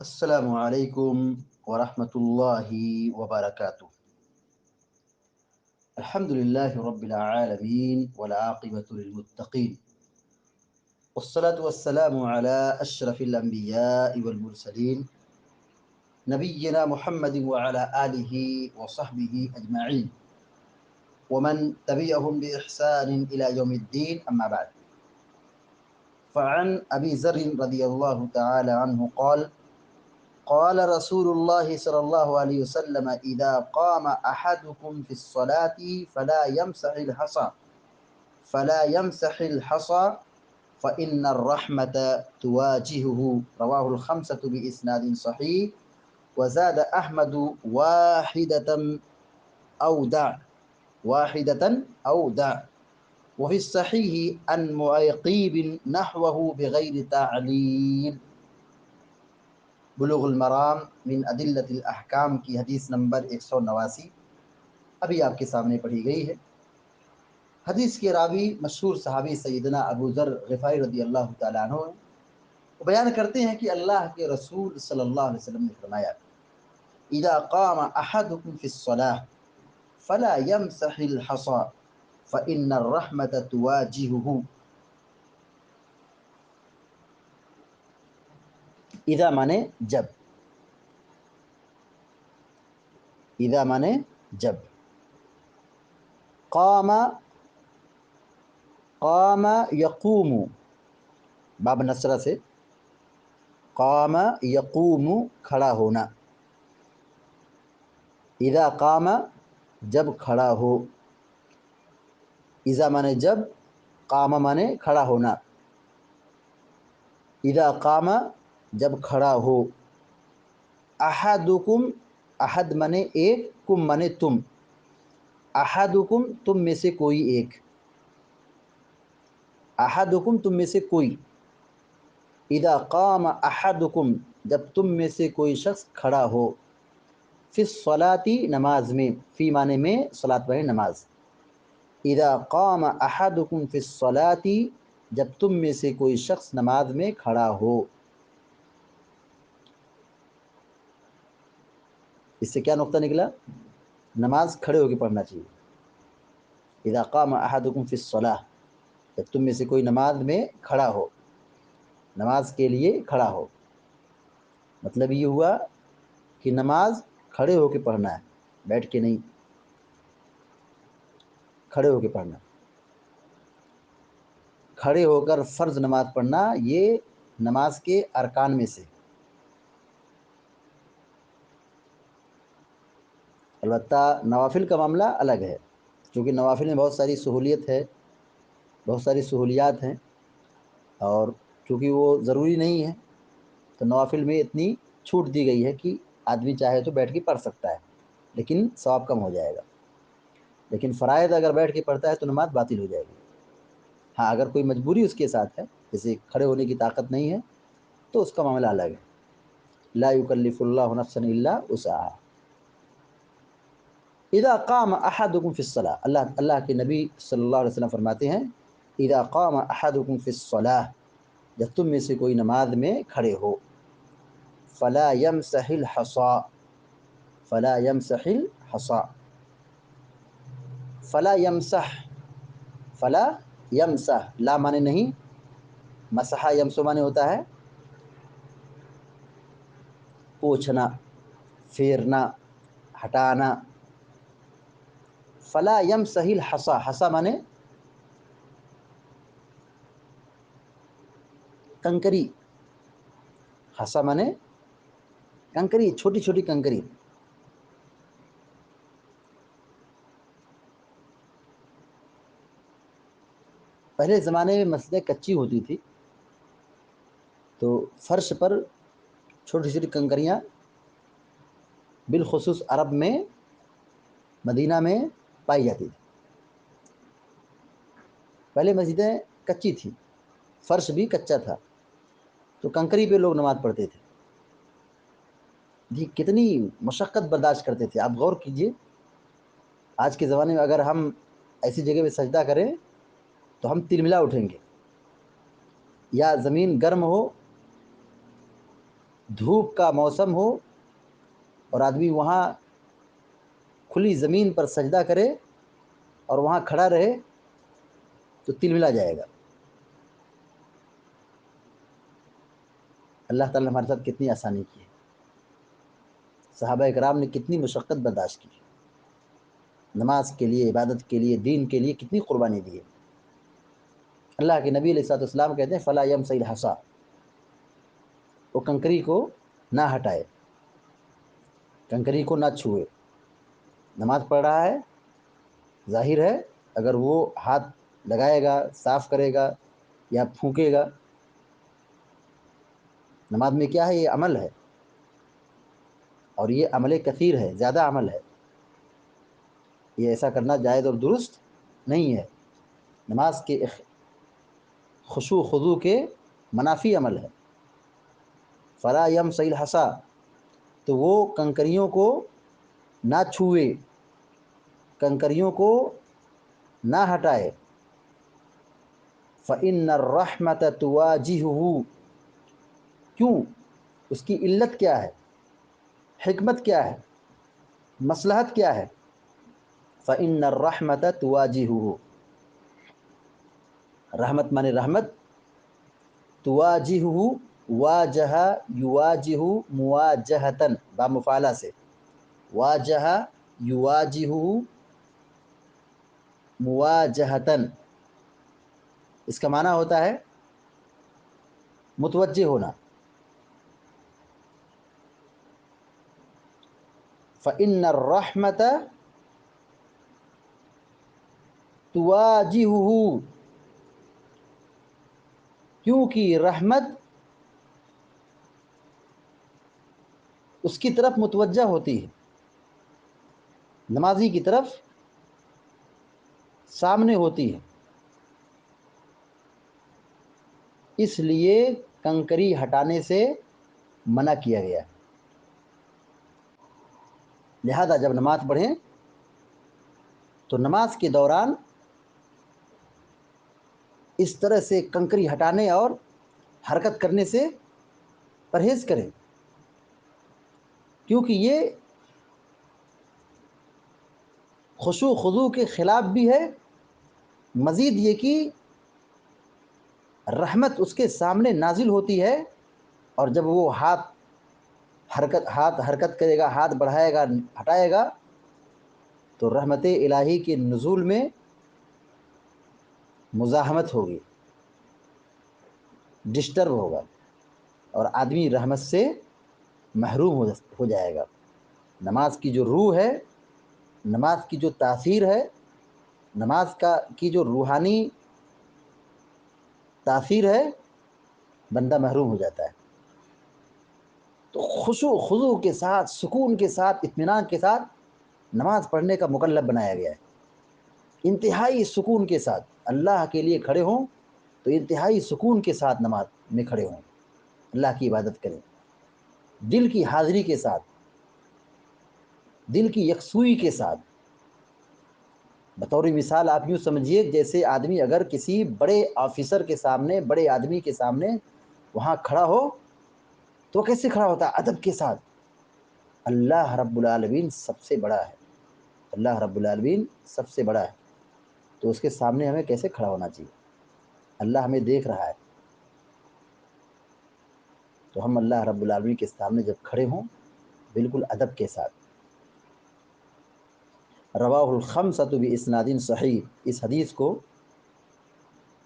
السلام علیکم ورحمۃ اللہ وبرکاتہ۔ الحمد للہ رب العالمین والعاقبۃ للمتقین والصلاة والسلام علی اشرف الانبیاء والمرسلین نبینا محمد وعلی آلہ وصحبہ اجمعین ومن تبعهم بإحسان إلى يوم الدين أما بعد، فعن أبي ذر رضي الله تعالى عنه قال قال رسول الله صلى الله عليه وسلم إذا قام أحدكم في الصلاة فلا يمسح الحصى فإن الرحمة تواجهه، رواه الخمسة بإسناد صحيح، وزاد أحمد واحدة أو دع، وفي الصحيح عن معيقيب نحوه بغير تعليل۔ بلوغ المرام من ادلۃ الاحکام کی حدیث نمبر 189 ابھی آپ کے سامنے پڑھی گئی ہے۔ حدیث کے راوی مشہور صحابی سیدنا ابو ذر غفاری رضی اللہ تعالیٰ عنہ وہ بیان کرتے ہیں کہ اللہ کے رسول صلی اللہ علیہ وسلم نے فرمایا اذا قام احدکم فی الصلاۃ فلا يمسح الحصى فإن الرحمة تواجهه۔ اذا مانے جب، اذا مانے جب، قام یقوم، باب نصرہ سے قام یقوم کھڑا ہونا، اذا قام جب کھڑا ہو، اذا مانے جب، قام مانے کھڑا ہونا، اذا قام جب کھڑا ہو، احدکم احد مانے ایک، کم مانے تم، احدکم تم میں سے کوئی ایک، احدکم تم میں سے کوئی، اذا قام احدکم جب تم میں سے کوئی شخص کھڑا ہو، فی الصلاۃ نماز میں، فی معنی میں، صلاۃ معنی نماز، اذا قام احدکم فی الصلاۃ جب تم میں سے کوئی شخص نماز میں کھڑا ہو۔ اس سے کیا نقطہ نکلا؟ نماز کھڑے ہو کے پڑھنا چاہیے۔ اذا قام احدکم فی الصلاۃ جب تم میں سے کوئی نماز میں کھڑا ہو، نماز کے لیے کھڑا ہو، مطلب یہ ہوا کہ نماز کھڑے ہو کے پڑھنا ہے، بیٹھ کے نہیں، کھڑے ہو کے پڑھنا، کھڑے ہو کر فرض نماز پڑھنا یہ نماز کے ارکان میں سے۔ البتہ نوافل کا معاملہ الگ ہے، کیونکہ نوافل میں بہت ساری سہولیت ہے، بہت ساری سہولیات ہیں، اور چونکہ وہ ضروری نہیں ہے تو نوافل میں اتنی چھوٹ دی گئی ہے کہ آدمی چاہے تو بیٹھ کے پڑھ سکتا ہے، لیکن ثواب کم ہو جائے گا۔ لیکن فرائض اگر بیٹھ کے پڑھتا ہے تو نماز باطل ہو جائے گی۔ ہاں اگر کوئی مجبوری اس کے ساتھ ہے، جیسے کھڑے ہونے کی طاقت نہیں ہے، تو اس کا معاملہ الگ ہے، لا یکلف اللہ نفسا الا وسعها۔ اذا قام احدکم فی الصلاۃ، اللہ کے نبی صلی اللہ علیہ وسلم فرماتے ہیں اذا قام احدکم فی الصلاۃ جب تم میں سے کوئی نماز میں کھڑے ہو، فلا یمسح الحصى، فلا یمسح الحصى، فلا یمسح، فلا یمسح، لا مانے نہیں، مسح یمسح مانے ہوتا ہے پوچھنا، پھیرنا، ہٹانا، فلا یمسح الحصى، حصى مانے کنکری، حصى مانے کنکری، چھوٹی چھوٹی کنکری۔ پہلے زمانے میں مسجدیں کچی ہوتی تھی تو فرش پر چھوٹی چھوٹی کنکریاں، بالخصوص عرب میں، مدینہ میں پائی جاتی تھی۔ پہلے مسجدیں کچی تھی، فرش بھی کچا تھا، تو کنکری پہ لوگ نماز پڑھتے تھے۔ جی کتنی مشقت برداشت کرتے تھے، آپ غور کیجئے، آج کے زمانے میں اگر ہم ایسی جگہ پہ سجدہ کریں تو ہم تلملا اٹھیں گے، یا زمین گرم ہو دھوپ کا موسم ہو اور آدمی وہاں کھلی زمین پر سجدہ کرے اور وہاں کھڑا رہے تو تل ملا جائے گا. اللہ تعالیٰ نے ہمارے ساتھ کتنی آسانی کی ہے. صحابہ کرام نے کتنی مشقت برداشت کی. نماز کے لیے، عبادت کے لیے، دین کے لیے کتنی قربانی دی ہے. اللہ کے نبی علیہ الصلوۃ والسلام کہتے ہیں فلا یمسح الحصا، وہ کنکری کو نہ ہٹائے، کنکری کو نہ چھوئے. نماز پڑھ رہا ہے، ظاہر ہے اگر وہ ہاتھ لگائے گا، صاف کرے گا یا پھونکے گا، نماز میں کیا ہے؟ یہ عمل ہے، اور یہ عمل کثیر ہے، زیادہ عمل ہے. یہ ایسا کرنا جائز اور درست نہیں ہے. نماز کے خشوع خضوع کے منافی عمل ہے. فلا یمسح الحصا، تو وہ کنکریوں کو نہ چھوئے، کنکریوں کو نہ ہٹائے. فإن الرحمة تواجهه، کیوں؟ اس کی علت کیا ہے، حکمت کیا ہے، مصلحت کیا ہے؟ فإن الرحمة تواجهه، رحمت مانے رحمت، تواجہہ، واجہ یواجہ مواجہتاً، بامفعلہ سے، واجہ یواجہ مواجہتاً، اس کا معنی ہوتا ہے متوجہ ہونا. فإن الرحمة تواجہہ، کیونکہ رحمت اس کی طرف متوجہ ہوتی ہے، نمازی کی طرف سامنے ہوتی ہے. اس لیے کنکری ہٹانے سے منع کیا گیا. لہذا جب نماز پڑھیں تو نماز کے دوران اس طرح سے کنکری ہٹانے اور حرکت کرنے سے پرہیز کریں، کیونکہ یہ خشوع خضوع کے خلاف بھی ہے. مزید یہ کہ رحمت اس کے سامنے نازل ہوتی ہے، اور جب وہ ہاتھ حرکت کرے گا، ہاتھ بڑھائے گا، ہٹائے گا، تو رحمت الہی کے نزول میں مزاحمت ہوگی، ڈسٹرب ہوگا، اور آدمی رحمت سے محروم ہو جائے گا. نماز کی جو روح ہے، نماز کی جو تاثیر ہے، نماز کی جو روحانی تاثیر ہے، بندہ محروم ہو جاتا ہے. تو خشوع خضوع کے ساتھ، سکون کے ساتھ، اطمینان کے ساتھ نماز پڑھنے کا مکلف بنایا گیا ہے. انتہائی سکون کے ساتھ اللہ کے لیے کھڑے ہوں تو انتہائی سکون کے ساتھ نماز میں کھڑے ہوں، اللہ کی عبادت کریں، دل کی حاضری کے ساتھ، دل کی یکسوئی کے ساتھ. بطور مثال آپ یوں سمجھیے جیسے آدمی اگر کسی بڑے آفیسر کے سامنے، بڑے آدمی کے سامنے وہاں کھڑا ہو تو کیسے کھڑا ہوتا ہے؟ ادب کے ساتھ. اللہ رب العالمین سب سے بڑا ہے، اللہ رب العالمین سب سے بڑا ہے، تو اس کے سامنے ہمیں کیسے کھڑا ہونا چاہیے؟ اللہ ہمیں دیکھ رہا ہے، تو ہم اللہ رب العالمین کے سامنے جب کھڑے ہوں بالکل ادب کے ساتھ. رواہ الخمسۃ باسناد صحیح، اس حدیث کو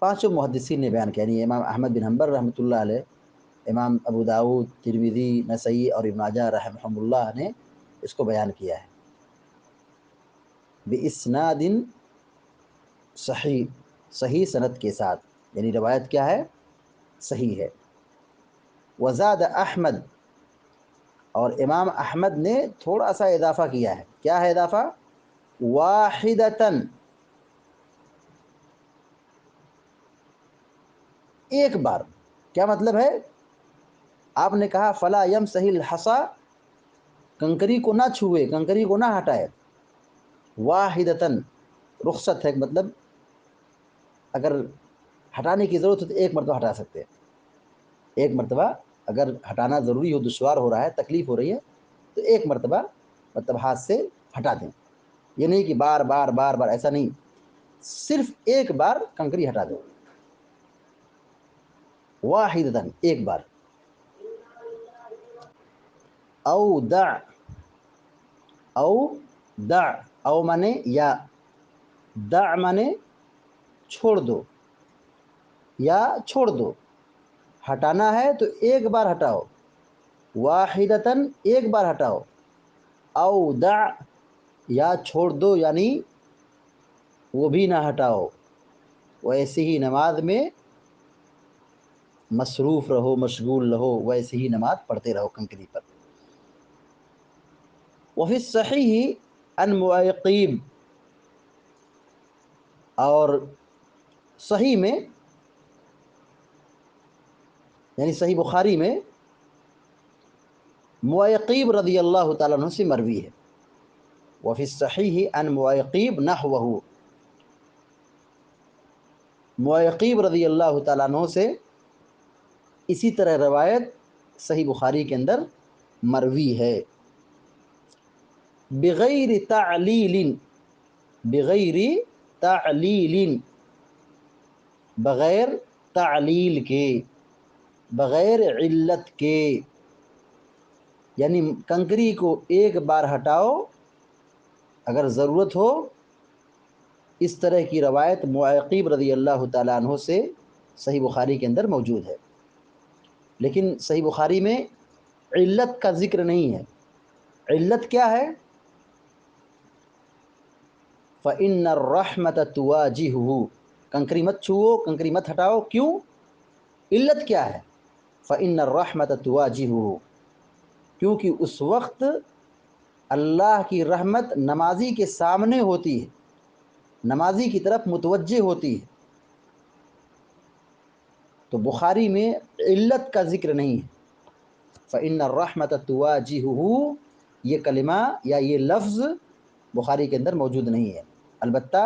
پانچوں محدثین نے بیان کیا، یعنی امام احمد بن حنبل رحمۃ اللہ علیہ، امام ابو داؤد، ترمذی، نسائی اور ابن ماجہ رحمہم اللہ نے اس کو بیان کیا ہے باسناد صحیح، صحیح سند کے ساتھ، یعنی روایت کیا ہے؟ صحیح ہے. وزاد احمد، اور امام احمد نے تھوڑا سا اضافہ کیا ہے. کیا ہے اضافہ؟ واحدتاً، ایک بار. کیا مطلب ہے؟ آپ نے کہا فلا یمسح الحصا، کنکری کو نہ چھوئے، کنکری کو نہ ہٹائے. واحدتاً رخصت ہے، مطلب اگر ہٹانے کی ضرورت ہے تو ایک مرتبہ ہٹا سکتے ہیں، ایک مرتبہ اگر ہٹانا ضروری ہو، دشوار ہو رہا ہے، تکلیف ہو رہی ہے، تو ایک مرتبہ مطلب ہاتھ سے ہٹا دیں. یہ نہیں کہ بار بار بار بار، ایسا نہیں، صرف ایک بار کنکری ہٹا دیں، واحدتاً، ایک بار. او دع، او دع، او مانے یا، دع مانے چھوڑ دو یا چھوڑ دو. ہٹانا ہے تو ایک بار ہٹاؤ، واحدتاً، ایک بار ہٹاؤ. او دع، یا چھوڑ دو یعنی وہ بھی نہ ہٹاؤ. ویسے ہی نماز میں مصروف رہو، مشغول رہو، ویسے ہی نماز پڑھتے رہو کنکری پر. وفی الصحیح عن معیقیب، اور صحیح میں یعنی صحیح بخاری میں معیقیب رضی اللہ تعالیٰ عنہ سے مروی ہے. وفی الصحیح عن معیقیب نحوہ، معیقیب رضی اللہ تعالیٰ عنہ سے اسی طرح روایت صحیح بخاری کے اندر مروی ہے. بغیر تعلیل، بغیر تعلیل، بغیر تعلیل کے، بغیر علت کے، یعنی کنکری کو ایک بار ہٹاؤ اگر ضرورت ہو. اس طرح کی روایت معیقیب رضی اللہ تعالیٰ عنہ سے صحیح بخاری کے اندر موجود ہے. لیکن صحیح بخاری میں علت کا ذکر نہیں ہے. علت کیا ہے؟ فَإِنَّ الرَّحْمَةَ تُوَاجِهُهُ، کنکری مت چھوؤ، کنکری مت ہٹاؤ. کیوں؟ علت کیا ہے؟ فَإِنَّ الرَّحْمَةَ تُوَاجِهُهُ، کیونکہ اس وقت اللہ کی رحمت نمازی کے سامنے ہوتی ہے، نمازی کی طرف متوجہ ہوتی ہے. تو بخاری میں علت کا ذکر نہیں ہے. فَإِنَّ الرَّحْمَةَ تُوَاجِهُهُ، یہ کلمہ یا یہ لفظ بخاری کے اندر موجود نہیں ہے. البتہ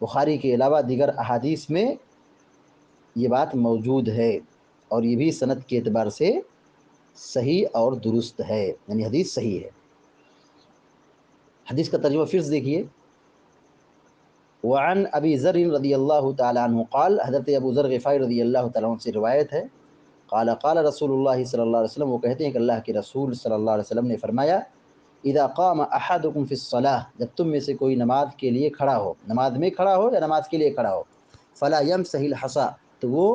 بخاری کے علاوہ دیگر احادیث میں یہ بات موجود ہے، اور یہ بھی سند کے اعتبار سے صحیح اور درست ہے، یعنی حدیث صحیح ہے. حدیث کا ترجمہ پھر سے دیکھیے. وعن ابی ذر رضی اللہ تعالیٰ عنہ قال، حضرت ابو ذر غفاری رضی اللہ تعالیٰ عنہ سے روایت ہے. قال قال رسول اللہ صلی اللہ علیہ وسلم، وہ کہتے ہیں کہ اللہ کے رسول صلی اللہ علیہ وسلم نے فرمایا، اذا قام احدکم فی الصلاۃ، جب تم میں سے کوئی نماز کے لیے کھڑا ہو، نماز میں کھڑا ہو یا نماز کے لیے کھڑا ہو، فلا یمسح الحصى، تو وہ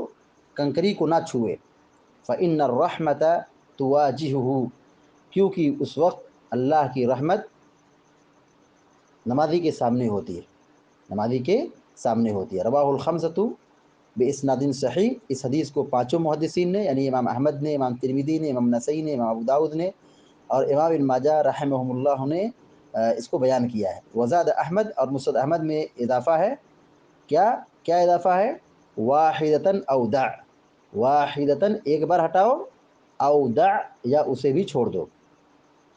کنکری کو نہ چھوئے. فإن الرحمة تواجهه، کیونکہ اس وقت اللہ کی رحمت نمازی کے سامنے ہوتی ہے، نمازی کے سامنے ہوتی ہے. رواہ الخمسۃ باسناد صحیح، اس حدیث کو پانچوں محدثین نے، یعنی امام احمد نے، امام ترمذی نے، امام نسائی نے، امام ابو داؤد نے اور امام ابن ماجہ رحمہم اللہ نے اس کو بیان کیا ہے. وزاد احمد، اور مسند احمد میں اضافہ ہے. کیا اضافہ ہے؟ واحدتاً او دع، واحدتاً، ایک بار ہٹاؤ، او دع، یا اسے بھی چھوڑ دو،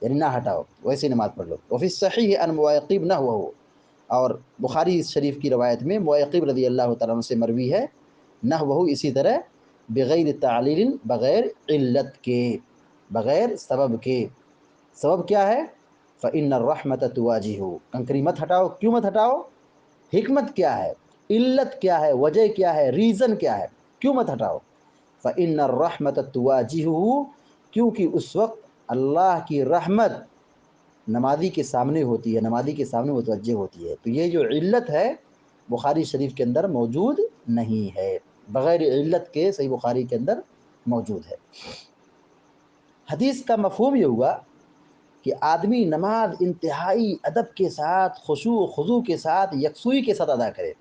یعنی نہ ہٹاؤ، ویسے نماز پڑھ لو. وفی الصحیح عن معیقیب نحوہ، اور بخاری شریف کی روایت میں معیقیب رضی اللہ تعالیٰ عنہ سے مروی ہے، نحوہ، اسی طرح، بغیر تعلیل، بغیر علت کے، بغیر سبب کے. سبب کیا ہے؟ فإن الرحمة تواجهه، کنکری مت ہٹاؤ. کیوں مت ہٹاؤ؟ حکمت کیا ہے؟ علت کیا ہے؟ وجہ کیا ہے؟ ریزن کیا ہے؟ کیوں مت ہٹاؤ؟ فإن الرحمة تواجهه، کیونکہ اس وقت اللہ کی رحمت نمازی کے سامنے ہوتی ہے، نمازی کے سامنے متوجہ ہوتی ہے. تو یہ جو علت ہے بخاری شریف کے اندر موجود نہیں ہے، بغیر علت کے صحیح بخاری کے اندر موجود ہے. حدیث کا مفہوم یہ ہوا کہ آدمی نماز انتہائی ادب کے ساتھ، خشوع و خضوع کے ساتھ، یکسوئی کے ساتھ ادا کرے،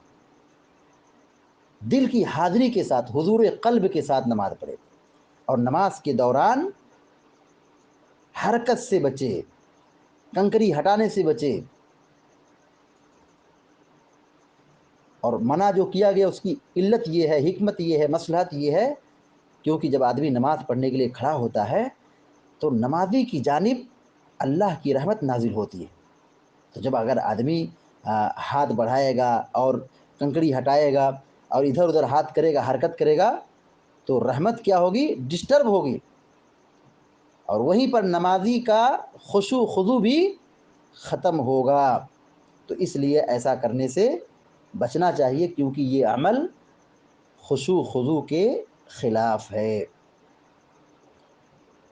دل کی حاضری کے ساتھ، حضور قلب کے ساتھ نماز پڑھے، اور نماز کے دوران حرکت سے بچے، کنکری ہٹانے سے بچے. اور منع جو کیا گیا اس کی علت یہ ہے، حکمت یہ ہے، مصلحت یہ ہے، کیونکہ جب آدمی نماز پڑھنے کے لیے کھڑا ہوتا ہے تو نمازی کی جانب اللہ کی رحمت نازل ہوتی ہے. تو جب اگر آدمی ہاتھ بڑھائے گا اور کنکری ہٹائے گا اور ادھر ادھر ہاتھ کرے گا، حرکت کرے گا، تو رحمت کیا ہوگی؟ ڈسٹرب ہوگی، اور وہیں پر نمازی کا خشوع خضوع بھی ختم ہوگا۔ تو اس لیے ایسا کرنے سے بچنا چاہیے، کیونکہ یہ عمل خشوع خضوع کے خلاف ہے۔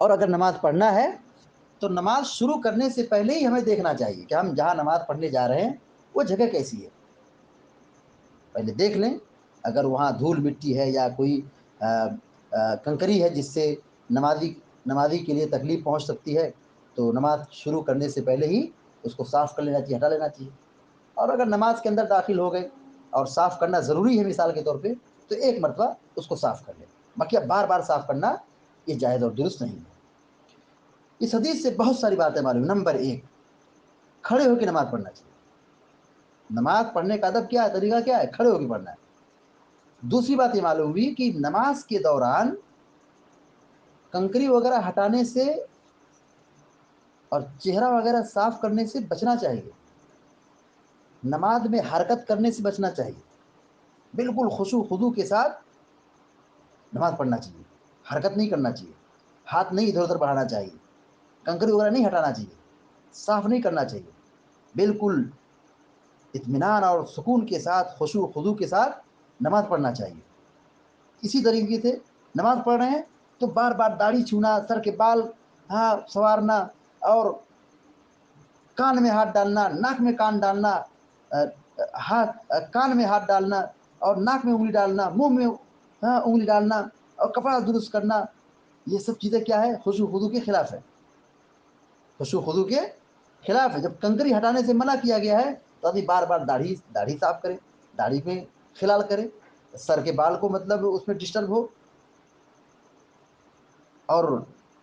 اور اگر نماز پڑھنا ہے تو نماز شروع کرنے سے پہلے ہی ہمیں دیکھنا چاہیے کہ ہم جہاں نماز پڑھنے جا رہے ہیں وہ جگہ کیسی ہے، پہلے دیکھ لیں۔ اگر وہاں دھول مٹی ہے یا کوئی کنکری ہے جس سے نمازی کے لیے تکلیف پہنچ سکتی ہے، تو نماز شروع کرنے سے پہلے ہی اس کو صاف کر لینا چاہیے، ہٹا لینا چاہیے۔ اور اگر نماز کے اندر داخل ہو گئے اور صاف کرنا ضروری ہے مثال کے طور پہ، تو ایک مرتبہ اس کو صاف کر لیں، باقی اب بار بار صاف کرنا یہ جائز اور درست نہیں ہے۔ اس حدیث سے بہت ساری باتیں معلوم۔ نمبر 1، کھڑے ہو کے نماز پڑھنا چاہیے۔ نماز پڑھنے کا ادب کیا ہے، طریقہ کیا ہے؟ کھڑے ہو کے پڑھنا ہے۔ دوسری بات یہ معلوم ہوئی کہ نماز کے دوران کنکری وغیرہ ہٹانے سے اور چہرہ وغیرہ صاف کرنے سے بچنا چاہیے۔ نماز میں حرکت کرنے سے بچنا چاہیے، بالکل خشوع خضوع کے ساتھ نماز پڑھنا چاہیے، حرکت نہیں کرنا چاہیے، ہاتھ نہیں ادھر ادھر بڑھانا چاہیے، کنکری وغیرہ نہیں ہٹانا چاہیے، صاف نہیں کرنا چاہیے، بالکل اطمینان اور سکون کے ساتھ خشوع خضوع کے ساتھ نماز پڑھنا چاہیے۔ اسی طریقے سے نماز پڑھ رہے ہیں تو بار بار داڑھی چھونا، سر کے بال سنوارنا، اور کان میں ہاتھ ڈالنا، ناک میں کان ڈالنا، کان میں ہاتھ ڈالنا اور ناک میں انگلی ڈالنا، منہ میں انگلی ڈالنا اور کپڑا درست کرنا، یہ سب چیزیں کیا ہے؟ خشوع خضوع کے خلاف ہے، خشوع خضوع کے خلاف ہے۔ جب کنکری ہٹانے سے منع کیا گیا ہے تو آدمی بار بار داڑھی صاف کرے، داڑھی میں خلال کرے، سر کے بال کو مطلب اس میں ڈسٹرب ہو، اور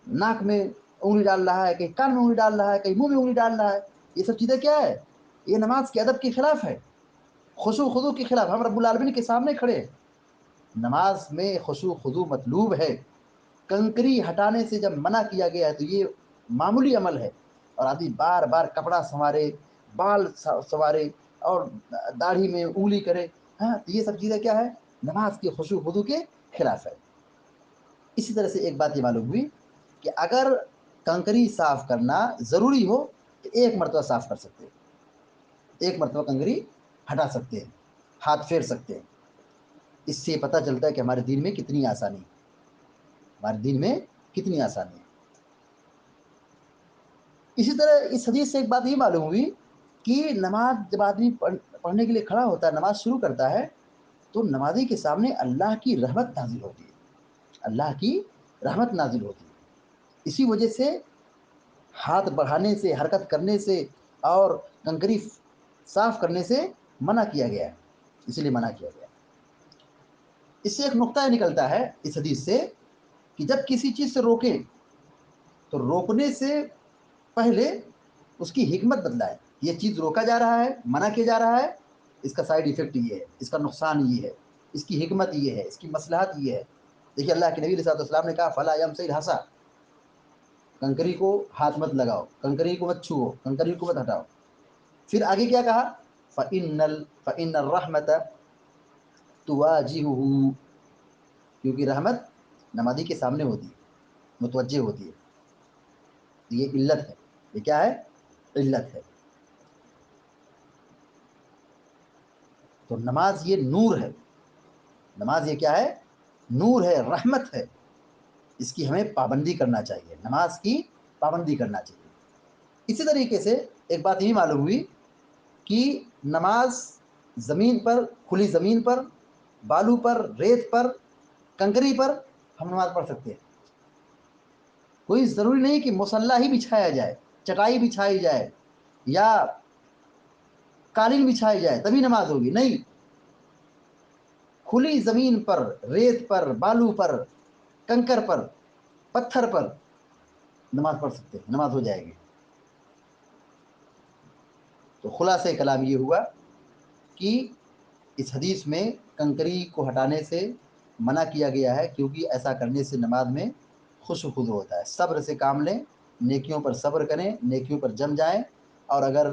ناک میں انگلی ڈال رہا ہے، کہیں کان میں انگلی ڈال رہا ہے، کہیں منہ میں انگلی ڈال رہا ہے، یہ سب چیزیں کیا ہے؟ یہ نماز کے ادب کے خلاف ہے، خشوع خضوع کے خلاف۔ ہم رب العالمین کے سامنے کھڑے ہیں، نماز میں خشوع خضوع مطلوب ہے۔ کنکری ہٹانے سے جب منع کیا گیا ہے تو یہ معمولی عمل ہے، اور آدمی بار بار کپڑا سنوارے، بال سنوارے اور داڑھی میں انگلی کرے، تو یہ سب چیزیں کیا ہے؟ نماز کے خشوع خضوع کے خلاف ہے۔ اسی طرح سے ایک بات یہ معلوم ہوئی کہ اگر کنکری صاف کرنا ضروری ہو تو ایک مرتبہ صاف کر سکتے ہیں، ایک مرتبہ کنکری ہٹا سکتے ہیں، ہاتھ پھیر سکتے ہیں۔ اس سے پتہ چلتا ہے کہ ہمارے دین میں کتنی آسانی، ہمارے دین میں کتنی آسانی ہے۔ اسی طرح اس حدیث سے ایک بات یہ معلوم ہوئی کہ نماز جب آدمی پڑھنے کے لیے کھڑا ہوتا ہے، نماز شروع کرتا ہے، تو نمازی کے سامنے اللہ کی رحمت نازل ہوتی ہے، اللہ کی رحمت نازل ہوتی ہے۔ اسی وجہ سے ہاتھ بڑھانے سے، حرکت کرنے سے اور کنکری صاف کرنے سے منع کیا گیا ہے، اسی لیے منع کیا گیا ہے۔ اس سے ایک نقطہ نکلتا ہے اس حدیث سے کہ جب کسی چیز سے روکیں تو روکنے سے پہلے اس کی حکمت بتلائے، یہ چیز روکا جا رہا ہے، منع کیا جا رہا ہے، اس کا سائیڈ ایفیکٹ یہ ہے، اس کا نقصان یہ ہے، اس کی حکمت یہ ہے، اس کی مصلحت یہ ہے۔ دیکھیے اللہ کے نبی علیہ السلام نے کہا فلا یمسح الحصا، کنکری کو ہاتھ مت لگاؤ، کنکری کو مت چھوؤ، کنکری کو مت ہٹاؤ۔ پھر آگے کیا کہا؟ فإن الرحمة تواجهه، کیونکہ رحمت نمازی کے سامنے ہوتی ہے، متوجہ ہوتی ہے۔ یہ علت ہے، یہ کیا ہے؟ علت ہے۔ تو نماز یہ نور ہے، نماز یہ کیا ہے؟ نور ہے، رحمت ہے، اس کی ہمیں پابندی کرنا چاہیے، نماز کی پابندی کرنا چاہیے۔ اسی طریقے سے ایک بات یہ معلوم ہوئی کہ نماز زمین پر، کھلی زمین پر، بالو پر، ریت پر، کنکری پر ہم نماز پڑھ سکتے ہیں۔ کوئی ضروری نہیں کہ مصلی ہی بچھایا جائے، چٹائی بچھائی جائے یا قالین بچھائی جائے تبھی نماز ہوگی، نہیں، کھلی زمین پر، ریت پر، بالو پر، کنکر پر، پتھر پر نماز پڑھ سکتے ہیں، نماز ہو جائے گی۔ تو خلاصہ کلام یہ ہوا کہ اس حدیث میں کنکری کو ہٹانے سے منع کیا گیا ہے، کیونکہ ایسا کرنے سے نماز میں خشوع خضوع ہوتا ہے۔ صبر سے کام لیں، نیکیوں پر صبر کریں، نیکیوں پر جم جائیں، اور اگر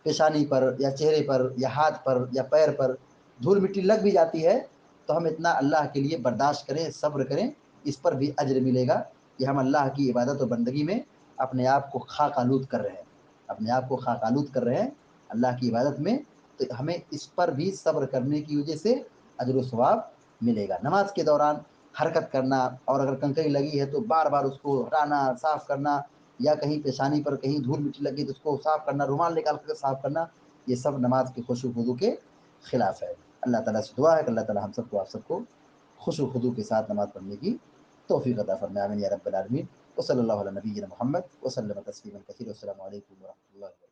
پیشانی پر یا چہرے پر یا ہاتھ پر یا پیر پر دھول مٹی لگ بھی جاتی ہے تو ہم اتنا اللہ کے لیے برداشت کریں، صبر کریں، اس پر بھی اجر ملے گا کہ ہم اللہ کی عبادت و بندگی میں اپنے آپ کو خاک آلود کر رہے ہیں، اپنے آپ کو خاک آلود کر رہے ہیں اللہ کی عبادت میں، تو ہمیں اس پر بھی صبر کرنے کی وجہ سے اجر و ثواب ملے گا۔ نماز کے دوران حرکت کرنا، اور اگر کنکری لگی ہے تو بار بار اس کو ہٹانا، صاف کرنا، یا کہیں پیشانی پر کہیں دھول مٹی لگی تو اس کو صاف کرنا، رومال نکال کر صاف کرنا، یہ سب نماز کے خشوع و خضوع کے خلاف ہے۔ اللہ تعالیٰ سے دعا ہے کہ اللہ تعالیٰ ہم سب کو، آپ سب کو خشوع و خضوع کے ساتھ نماز پڑھنے کی توفیق عطا فرمائے، آمین یا رب العالمین۔ وصلی اللہ علی نبینا محمد وسلم تسلیما کثیرا، السلام علیکم ورحمۃ اللہ وبرکاتہ۔